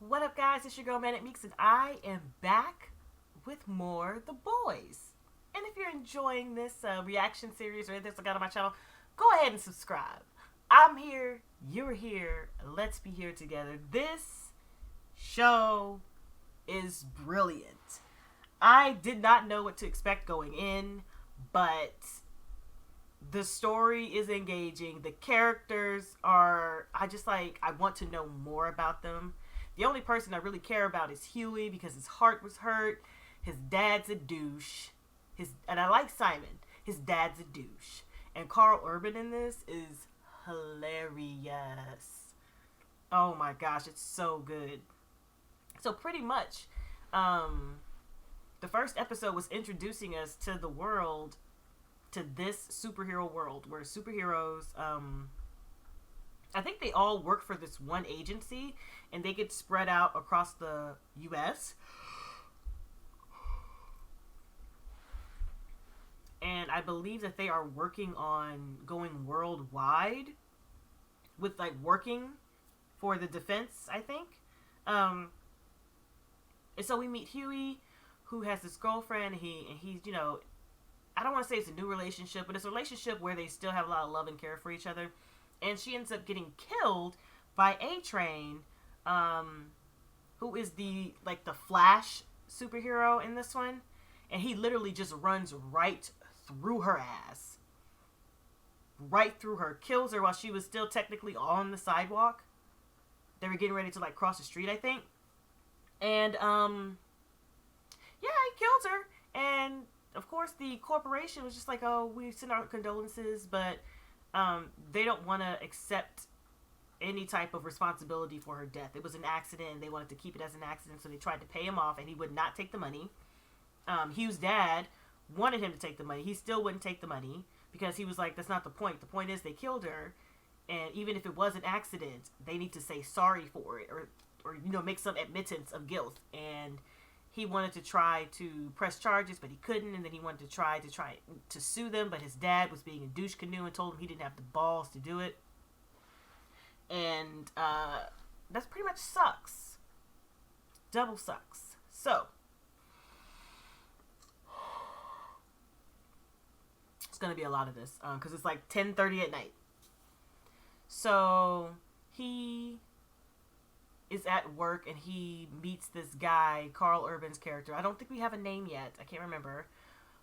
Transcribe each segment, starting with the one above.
What up, guys? It's your girl ManicMeeks, and I am back with more The Boys. And if you're enjoying this reaction series or anything I got on my channel, go ahead and subscribe. I'm here, you're here, let's be here together. This show is brilliant. I did not know what to expect going in, but the story is engaging. The characters are, I want to know more about them. The only person I really care about is Huey because his heart was hurt. His dad's a douche. And I like Simon. His dad's a douche. And Carl Urban in this is hilarious. Oh my gosh, it's so good. So pretty much, the first episode was introducing us to the world, to this superhero world where superheroes, I think they all work for this one agency and they get spread out across the US. And I believe that they are working on going worldwide with working for the defense, I think. And so we meet Huey, who has this girlfriend, and he's, I don't want to say it's a new relationship, but it's a relationship where they still have a lot of love and care for each other. And she ends up getting killed by A-Train, who is the Flash superhero in this one. And he literally just runs right through her ass. Right through her. Kills her while she was still technically on the sidewalk. They were getting ready to cross the street, I think. And, yeah, he kills her. And, of course, the corporation was just like, oh, we send our condolences, but they don't want to accept any type of responsibility for her death. It was an accident, and they wanted to keep it as an accident, so they tried to pay him off, and he would not take the money. Hugh's dad wanted him to take the money. He still wouldn't take the money, because he was like, that's not the point. The point is they killed her, and even if it was an accident, they need to say sorry for it, or make some admittance of guilt. And he wanted to try to press charges, but he couldn't. And then he wanted to try to sue them, but his dad was being a douche canoe and told him he didn't have the balls to do it. And that's pretty much sucks. Double sucks. So it's gonna be a lot of this because it's 10:30 at night. So he is at work and he meets this guy, Carl Urban's character. I don't think we have a name yet. I can't remember.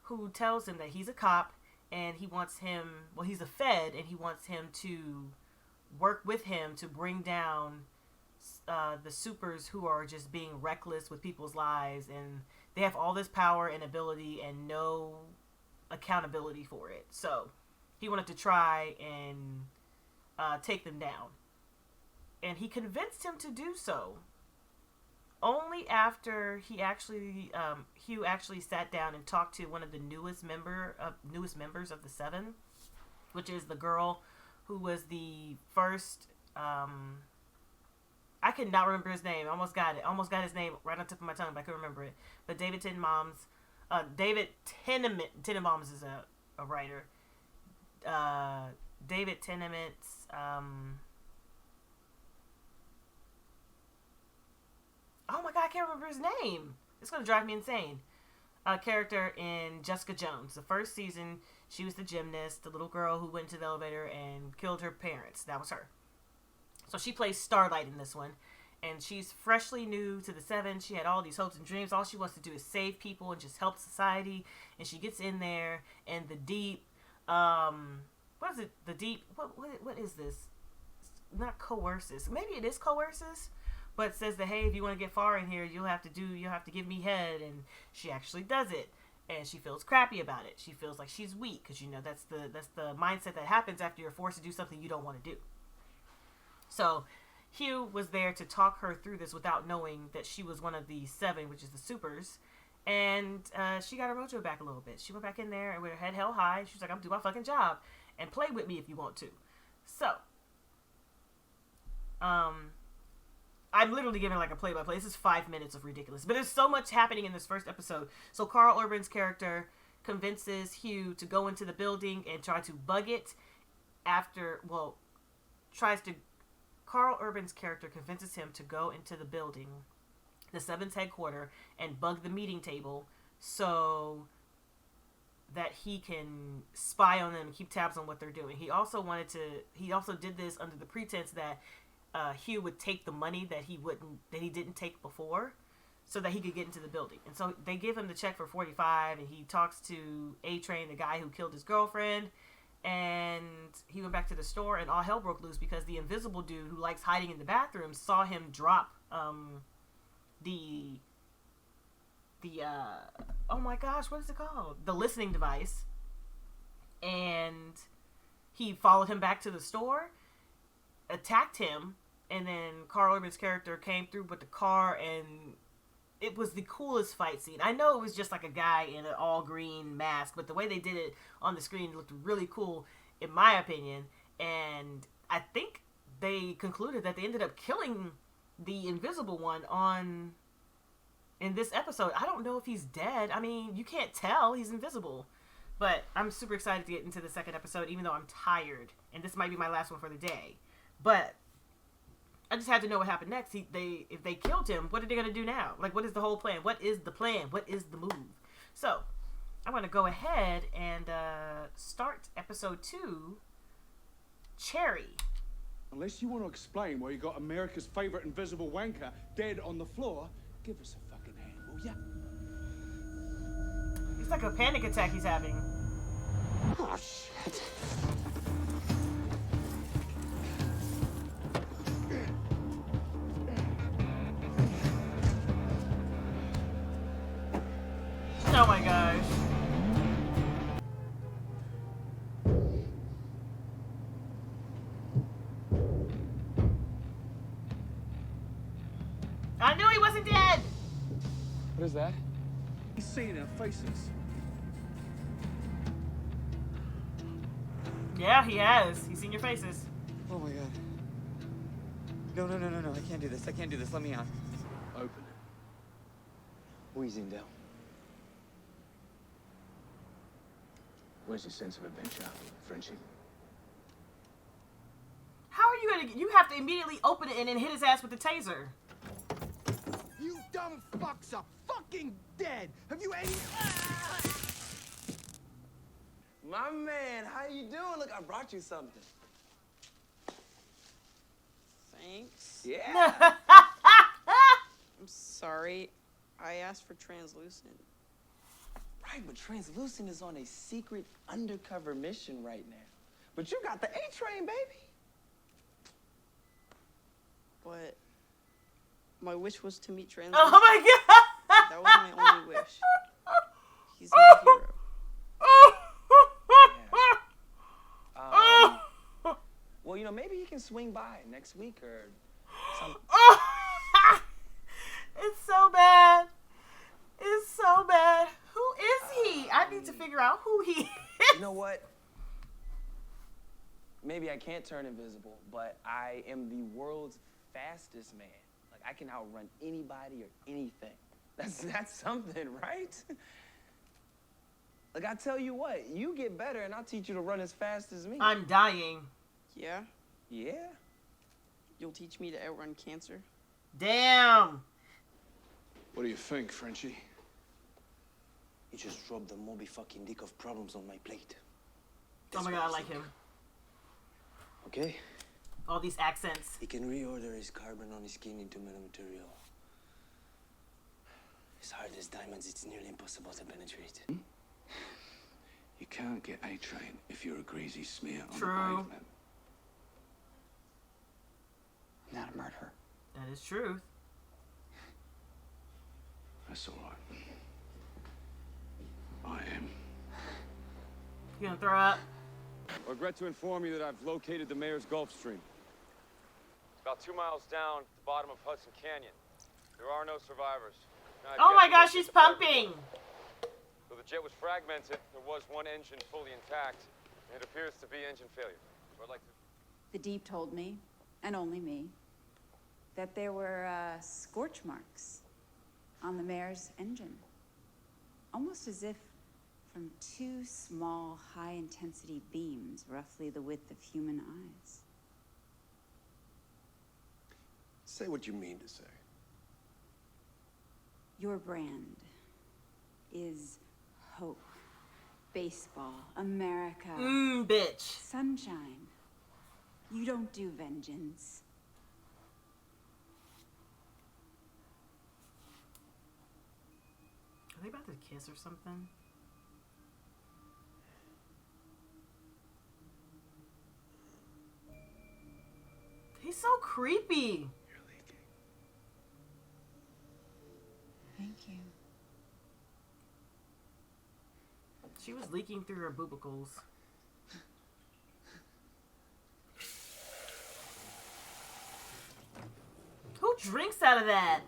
Who tells him that he's a cop and he wants him, well, he's a Fed, and he wants him to work with him to bring down the supers who are just being reckless with people's lives, and they have all this power and ability and no accountability for it. So he wanted to try and take them down. And he convinced him to do so. Only after he actually, Hugh actually sat down and talked to one of the newest members of the Seven, which is the girl who was the first. I could not remember his name. I almost got it. Almost got his name right on the tip of my tongue, but I couldn't remember it. But David Tenenbaums is a writer. David Tenement's. Oh my god, I can't remember his name. It's going to drive me insane. A character in Jessica Jones. The first season, she was the gymnast, the little girl who went into the elevator and killed her parents. That was her. So she plays Starlight in this one. And she's freshly new to the Seven. She had all these hopes and dreams. All she wants to do is save people and just help society. And she gets in there, and the deep, what is it? The deep, what is this? It's not coerces. Maybe it is coerces. But says that, hey, if you want to get far in here, you'll have to give me head. And she actually does it. And she feels crappy about it. She feels like she's weak. Because, that's the mindset that happens after you're forced to do something you don't want to do. So Hugh was there to talk her through this without knowing that she was one of the Seven, which is the supers. And she got her mojo back a little bit. She went back in there and with her head held high. She was like, I'm doing my fucking job. And play with me if you want to. So, I'm literally giving a play-by-play. This is 5 minutes of ridiculous. But there's so much happening in this first episode. So Carl Urban's character convinces Hugh to go into the building and try to bug it after, tries to Carl Urban's character convinces him to go into the building, the Seven's headquarters, and bug the meeting table so that he can spy on them and keep tabs on what they're doing. He also did this under the pretense that Hugh would take the money that he didn't take before, so that he could get into the building. And so they give him the check for 45, and he talks to A-Train, the guy who killed his girlfriend, and he went back to the store, and all hell broke loose because the invisible dude who likes hiding in the bathroom saw him drop the oh my gosh, what is it called? The listening device. And he followed him back to the store, attacked him, and then Carl Urban's character came through with the car, and it was the coolest fight scene. I know it was just like a guy in an all green mask, but the way they did it on the screen looked really cool, in my opinion. And I think they concluded that they ended up killing the invisible one in this episode. I don't know if he's dead. I mean, you can't tell. He's invisible. But I'm super excited to get into the second episode, even though I'm tired. And this might be my last one for the day. But I just had to know what happened next. If they killed him, what are they going to do now? Like, what is the whole plan? What is the plan? What is the move? So, I'm going to go ahead and start episode 2, Cherry. Unless you want to explain why you got America's favorite invisible wanker dead on the floor, give us a fucking hand, will ya? It's like a panic attack he's having. Oh, shit. Oh my gosh. I knew he wasn't dead! What is that? He's seeing our faces. Yeah, he has. He's seen your faces. Oh my god. No. I can't do this. Let me out. Open it. Wheezing down. Where's your sense of adventure, Frenchie? How are you gonna... You have to immediately open it and then hit his ass with the taser. You dumb fucks are fucking dead! Have you any... My man, how you doing? Look, I brought you something. Thanks. Yeah. I'm sorry. I asked for translucent. Right, but Translucent is on a secret undercover mission right now. But you got the A-Train, baby. But my wish was to meet translucent. Oh my god! That was my only wish. He's my hero. Well, you know, maybe he can swing by next week or something. It's so bad. It's so bad. Who is he? I need to figure out who he is. You know what? Maybe I can't turn invisible, but I am the world's fastest man. Like, I can outrun anybody or anything. That's something, right? Like, I tell you what, you get better and I'll teach you to run as fast as me. I'm dying. Yeah? Yeah? You'll teach me to outrun cancer? Damn. What do you think, Frenchie? You just dropped the Moby fucking dick of problems on my plate. Oh my god, I like him. Okay? All these accents. He can reorder his carbon on his skin into metamaterial. As hard as diamonds, it's nearly impossible to penetrate. You can't get A-Train if you're a greasy smear on True. the pavement. I'm not a murderer. That is truth. That's all right. I am. You gonna throw up? I regret to inform you that I've located the mayor's Gulf Stream. It's about 2 miles down at the bottom of Hudson Canyon. There are no survivors. Now, Oh my gosh, she's pumping! Though the jet was fragmented, there was one engine fully intact, and it appears to be engine failure. So I'd like to... The Deep told me, and only me, that there were scorch marks on the mayor's engine. Almost as if from 2 small, high-intensity beams, roughly the width of human eyes. Say what you mean to say. Your brand is hope, baseball, America, Bitch. sunshine. You don't do vengeance. Are they about to kiss or something? He's so creepy. You're leaking. Thank you. She was leaking through her boobicles. Who drinks out of that?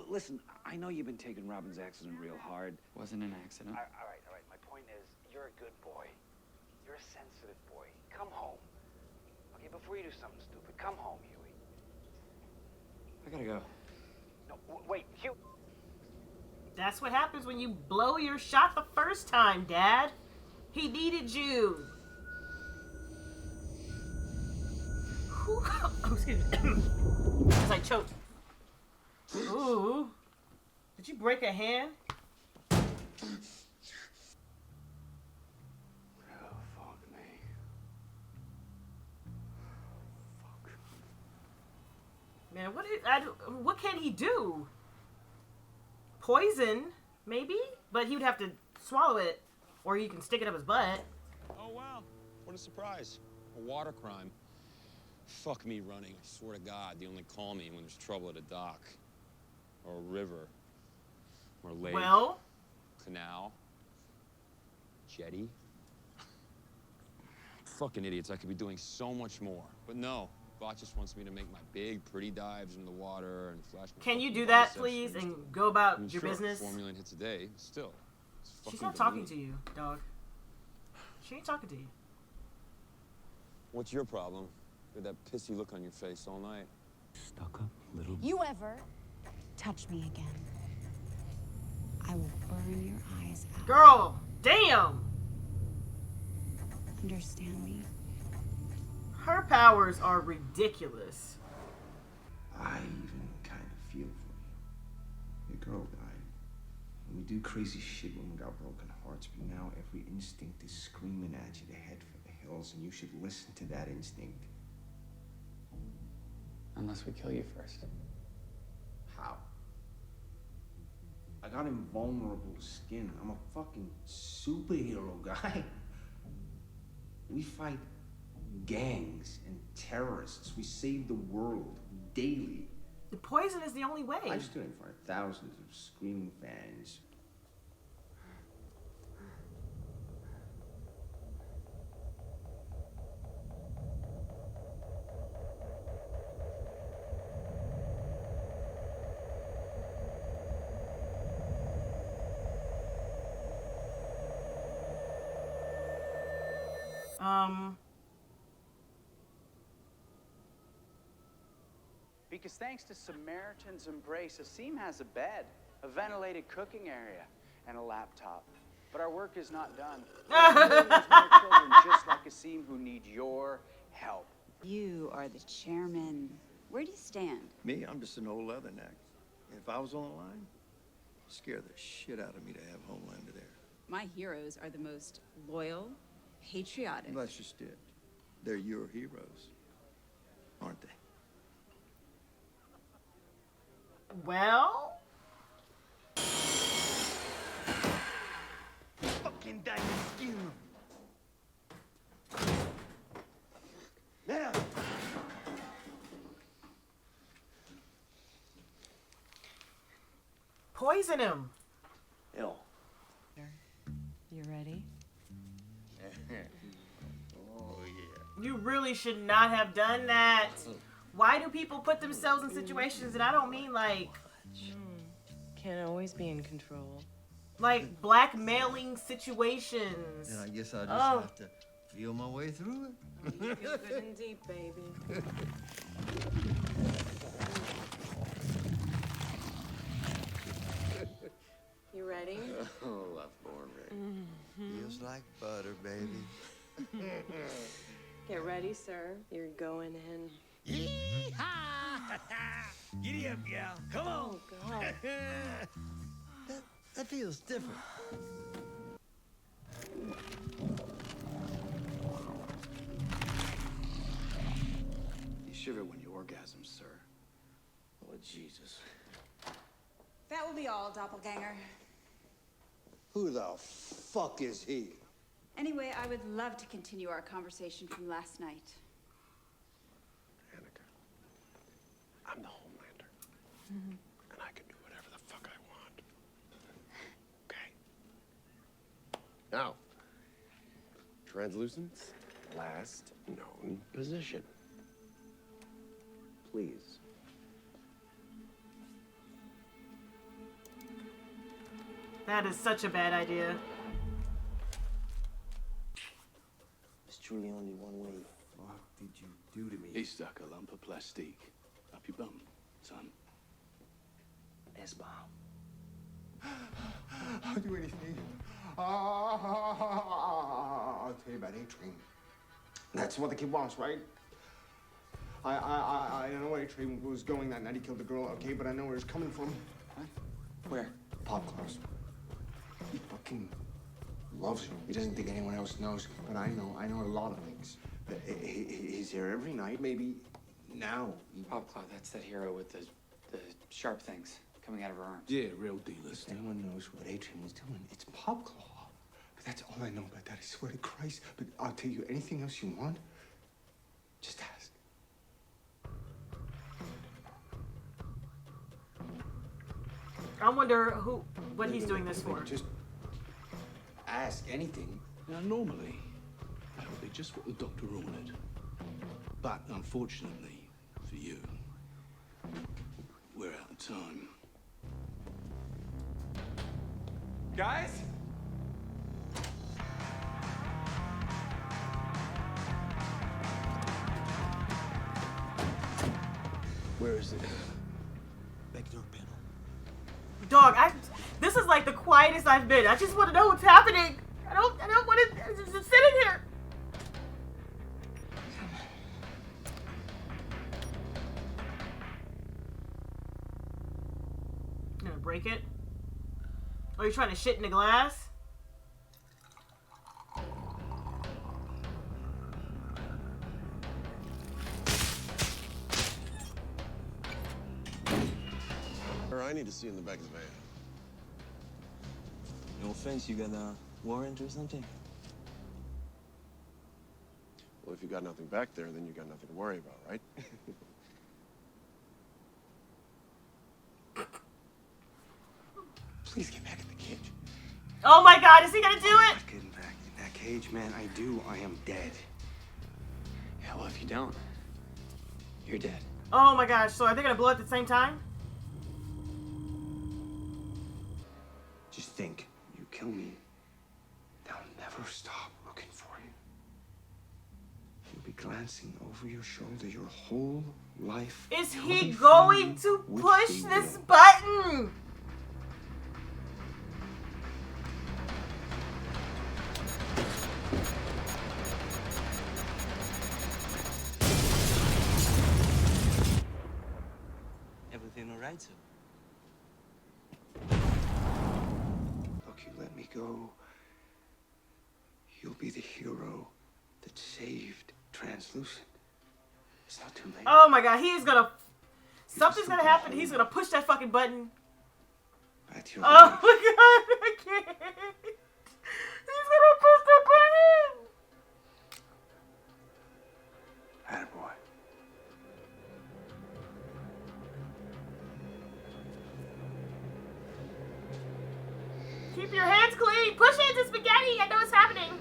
Listen, I know you've been taking Robin's accident real hard. Wasn't an accident. All right. My point is, you're a good boy. You're a sensitive boy. Come home. Okay, before you do something stupid, come home, Huey. I gotta go. No, wait, Huey. That's what happens when you blow your shot the first time, Dad. He needed you. Whew. Oh, excuse me. Because I choked. Ooh. Did you break a hand? Oh, fuck me. Fuck. Man, what can he do? Poison, maybe? But he would have to swallow it, or he can stick it up his butt. Oh, wow. What a surprise. A water crime. Fuck me running. I swear to God, they only call me when there's trouble at a dock. Or a river. Or a lake. Well? Canal. Jetty. Fucking idiots. I could be doing so much more. But no. Bot just wants me to make my big, pretty dives in the water and flash my Can you fucking do that, biceps please, and- and go about I mean, your sure, business? 4 million hits a day. Still. It's She's fucking not talking demeaning. to you, dog. She ain't talking to you. What's your problem? With that pissy look on your face all night. Stuck up little. You ever touch me again, I will burn your eyes out. Girl, damn! Understand me? Her powers are ridiculous. I even kind of feel for you. Your girl died. And we do crazy shit when we got broken hearts, but now every instinct is screaming at you to head for the hills, and you should listen to that instinct. Unless we kill you first. How? I got invulnerable skin. I'm a fucking superhero guy. We fight gangs and terrorists. We save the world daily. The poison is the only way. I stood in front of thousands of screaming fans. Because thanks to Samaritan's Embrace, Asim has a bed, a ventilated cooking area, and a laptop. But our work is not done. There are millions more children just like Asim who need your help. You are the chairman. Where do you stand? Me, I'm just an old leatherneck. If I was on the line, scare the shit out of me to have Homelander there. My heroes are the most loyal, patriotic. That's just it. They're your heroes, aren't they? Well? Fucking diamond skin. Now. Poison him. Ill. You ready? Oh, yeah. You really should not have done that. Why do people put themselves in situations, and I don't mean like... Can't always be in control. Like blackmailing situations. And I guess I'll just Oh. have to feel my way through it. You feel good and deep, baby. You ready? Oh, I was born ready. Feels like butter, baby. Get ready, sir. You're going in. Yee-haw! Giddy up, gal. Come on. Oh, God. That feels different. You shiver when you orgasm, sir. Oh, Jesus. That will be all, doppelganger. Who the fuck is he? Anyway, I would love to continue our conversation from last night. Annika, I'm the Homelander. And I can do whatever the fuck I want. Okay? Now, Translucent's last known position. Please. That is such a bad idea. There's truly only one way. What did you do to me? He stuck a lump of plastic up your bum, son. S-bomb. I'll do anything. I'll tell you about A-Train. That's what the kid wants, right? I don't know where A-Train was going that night. He killed the girl, okay, but I know where he's coming from. Huh? Where? Pop Claus. He fucking loves you. He doesn't think anyone else knows, but I know a lot of things. He's here every night, maybe now. Pop Cloud, that's that hero with the sharp things coming out of her arms. Yeah, real dealers. If anyone knows what A-Train was doing, it's Pop Claw. But that's all I know about that, I swear to Christ. But I'll tell you anything else you want, just ask. I wonder what he's doing this for. Just ask anything. Now, normally, that would be just what the doctor ordered. But unfortunately for you, we're out of time. Guys? Where is it? Back door panel. Dog, this is like the quietest I've been. I just want to know what's happening. I don't want to just sitting here. You gonna break it? Oh, you're trying to shit in the glass? I need to see in the back of the van. No offense, you got a warrant or something? Well, if you got nothing back there, then you got nothing to worry about, right? Please get back in the cage. Oh my God, is he gonna do it? Not getting back in that cage, man. I do. I am dead. Yeah, well, if you don't, you're dead. Oh my gosh, so are they gonna blow at the same time? Just think, you kill me, they'll never stop looking for you. You'll be glancing over your shoulder your whole life. Is till he they going find to which push they this will. button? Everything all right, sir? Look, you let me go, you'll be the hero that saved Translucent. It's not too late. Oh my God, something's gonna happen. He's gonna push that fucking button. Back to your Oh life. my God, I can't. He's gonna push the button. Attaboy. Keep your hands clean. Push it into spaghetti. I know what's happening.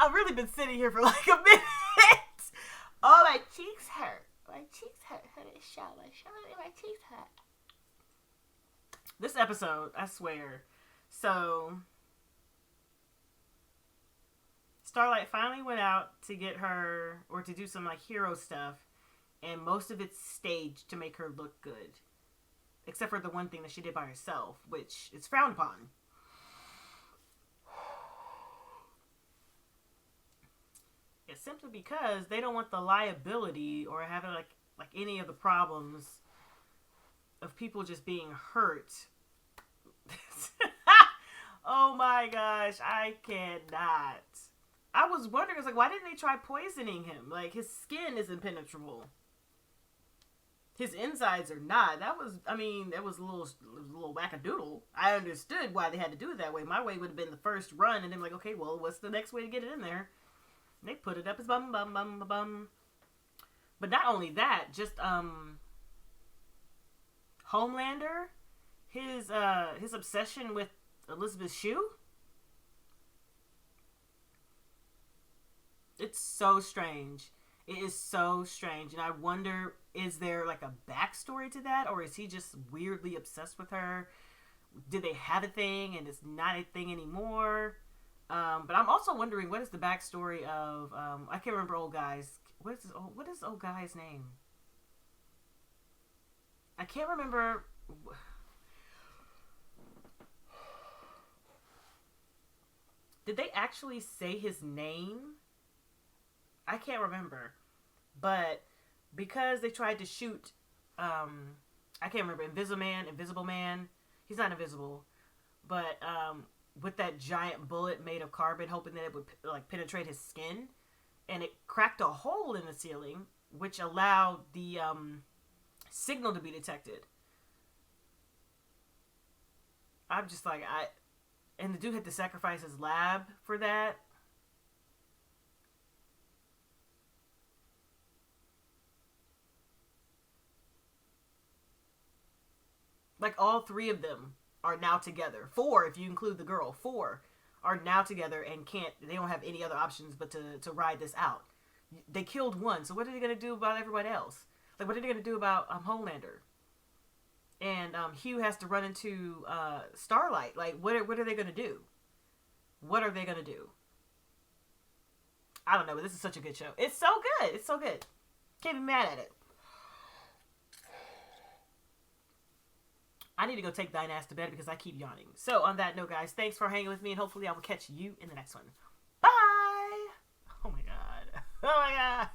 I've really been sitting here for like a minute. Oh, my cheeks hurt. My cheeks hurt. My cheeks hurt. This episode, I swear. So, Starlight finally went out to get her, or to do some like hero stuff, and most of it's staged to make her look good. Except for the one thing that she did by herself, which is frowned upon. It's simply because they don't want the liability or having like any of the problems of people just being hurt. Oh my gosh, I cannot. I was wondering, I was like, why didn't they try poisoning him? Like, his skin is impenetrable. His insides are not. That was a little wackadoodle. I understood why they had to do it that way. My way would have been the first run, and then like, okay, well, what's the next way to get it in there? And they put it up as bum bum bum bum. But not only that, just Homelander, his obsession with Elizabeth Shue. It's so strange. It is so strange. And I wonder, is there like a backstory to that? Or is he just weirdly obsessed with her? Did they have a thing and it's not a thing anymore? But I'm also wondering, what is the backstory of, I can't remember old guy's, what is old guy's name? I can't remember. Did they actually say his name? I can't remember. But because they tried to shoot, I can't remember, Invisible Man. He's not invisible. But with that giant bullet made of carbon, hoping that it would like penetrate his skin. And it cracked a hole in the ceiling, which allowed the signal to be detected. I'm just like, and the dude had to sacrifice his lab for that. Like, all three of them are now together. 4, if you include the girl. 4 are now together and they don't have any other options but to ride this out. They killed one, so what are they going to do about everybody else? Like, what are they going to do about Homelander? And Hugh has to run into Starlight. Like, what are they going to do? What are they going to do? I don't know, but this is such a good show. It's so good. It's so good. Can't be mad at it. I need to go take thine ass to bed because I keep yawning. So, on that note, guys, thanks for hanging with me, and hopefully I will catch you in the next one. Bye! Oh my god. Oh my god.